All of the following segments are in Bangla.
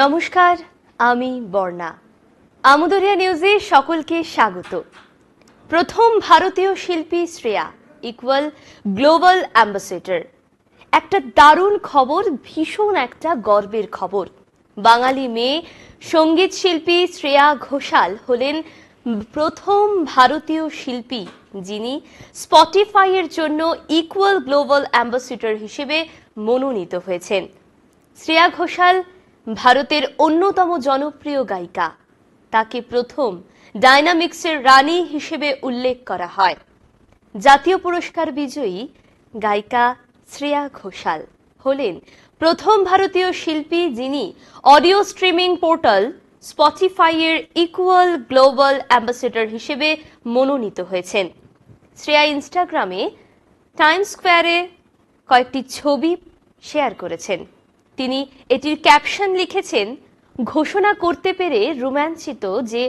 নমস্কার, আমি বর্ণা। আমুদরিয়া নিউজে সকলকে স্বাগত। প্রথম ভারতীয় শিল্পী শ্রেয়া ইকুয়াল গ্লোবাল অ্যাম্বাসেডর। একটা দারুণ খবর, ভীষণ একটা গর্বের খবর। বাঙালি মেয়ে সঙ্গীত শিল্পী শ্রেয়া ঘোষাল হলেন প্রথম ভারতীয় শিল্পী যিনি স্পটিফাইয়ের জন্য ইকুয়াল গ্লোবাল অ্যাম্বাসেডর হিসেবে মনোনীত হয়েছেন। শ্রেয়া ঘোষাল ভারতের অন্যতম জনপ্রিয় গায়িকা। তাকে প্রথম ডায়নামিক্সের রানী হিসেবে উল্লেখ করা হয়। জাতীয় পুরস্কার বিজয়ী গায়িকা শ্রেয়া ঘোষাল হলেন প্রথম ভারতীয় শিল্পী যিনি অডিও স্ট্রিমিং পোর্টাল স্পটিফাইয়ের ইকুয়াল গ্লোবাল অ্যাম্বাসেডর হিসেবে মনোনীত হয়েছেন। শ্রেয়া ইনস্টাগ্রামে টাইমস স্কোয়ারে কয়েকটি ছবি শেয়ার করেছেন। তিনি এটির ক্যাপশন লিখেছেন, ঘোষণা করতে পেরে রোমাঞ্চিত যে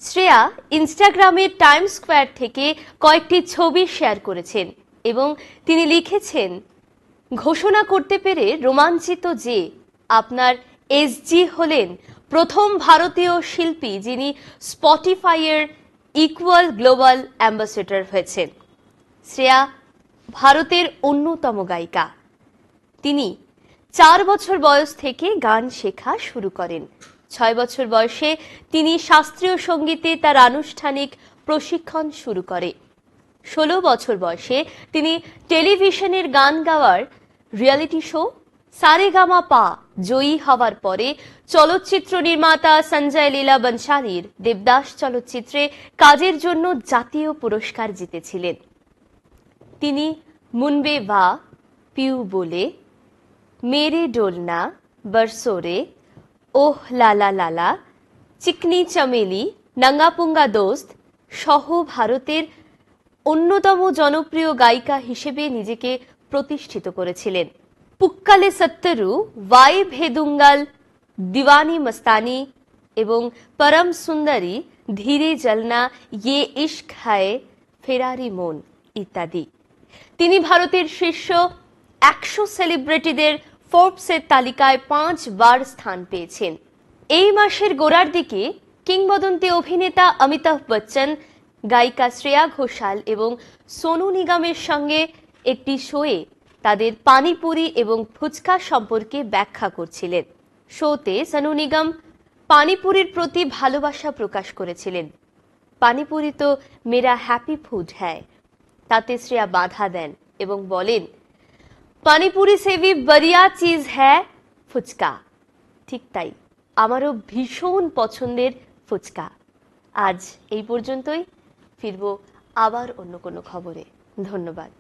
শ্রেয়া ইনস্টাগ্রামে টাইমস স্কোয়ার থেকে কয়েকটি ছবি শেয়ার করেছেন এবং তিনি লিখেছেন, ঘোষণা করতে পেরে রোমাঞ্চিত যে আপনার এসজি হলেন প্রথম ভারতীয় শিল্পী যিনি স্পটিফাইয়ের ইকুয়াল গ্লোবাল অ্যাম্বাসেডর হয়েছেন। শ্রেয়া ভারতের অন্যতম গায়িকা। তিনি 4 বছর বয়স থেকে গান শেখা শুরু করেন। 6 বছর বয়সে তিনি শাস্ত্রীয় সঙ্গীতে তার আনুষ্ঠানিক প্রশিক্ষণ শুরু করে। 16 বছর বয়সে তিনি টেলিভিশনের গান গাওয়ার রিয়েলিটি শো সারেগামা পা জয়ী হওয়ার পরে চলচ্চিত্র নির্মাতা সঞ্জয় লীলা বনশালীর দেবদাস চলচ্চিত্রে কাজের জন্য জাতীয় পুরস্কার জিতেছিলেন। তিনি মুনবে বা পিউ বলে, মেরে ডোলনা, বরসোরে, ওহ লালা লালা, চিকনি চমেলি, নাঙ্গাপুঙ্গা দোস্ত সহ ভারতের অন্যতম জনপ্রিয় গায়িকা হিসেবে নিজেকে প্রতিষ্ঠিত করেছিলেন। পুক্কালে সত্তরু, ওয়াই ভেদুঙ্গাল, দিওয়ানি মস্তানি এবং পরম সুন্দরী, ধীরে জলনা, ইয়ে ইশক হায়, ফেরারি মন ইত্যাদি। তিনি ভারতের শীর্ষ 100 সেলিব্রিটিদের ফোর্বসের তালিকায় 5 বার স্থান পেয়েছেন। এই মাসের গোড়ার দিকে কিংবদন্তি অভিনেতা অমিতাভ বচ্চন গায়িকা শ্রেয়া ঘোষাল এবং সোনু নিগমের সঙ্গে একটি শোয়ে তাদের পানিপুরি এবং ফুচকা সম্পর্কে ব্যাখ্যা করছিলেন। শোতে সোনু নিগম পানিপুরির প্রতি ভালোবাসা প্রকাশ করেছিলেন। পানিপুরি তো মেরা হ্যাপি ফুড হ্যায়। তাতে শ্রেয়া বাধা দেন এবং বলেন, পানিপুরি সে ভি বড়িয়া চিজ হ্যায় ফুচকা। ঠিক তাই, আমারও ভীষণ পছন্দের ফুচকা। আজ এই পর্যন্তই, ফিরবো আবার অন্য কোনো খবরে। ধন্যবাদ।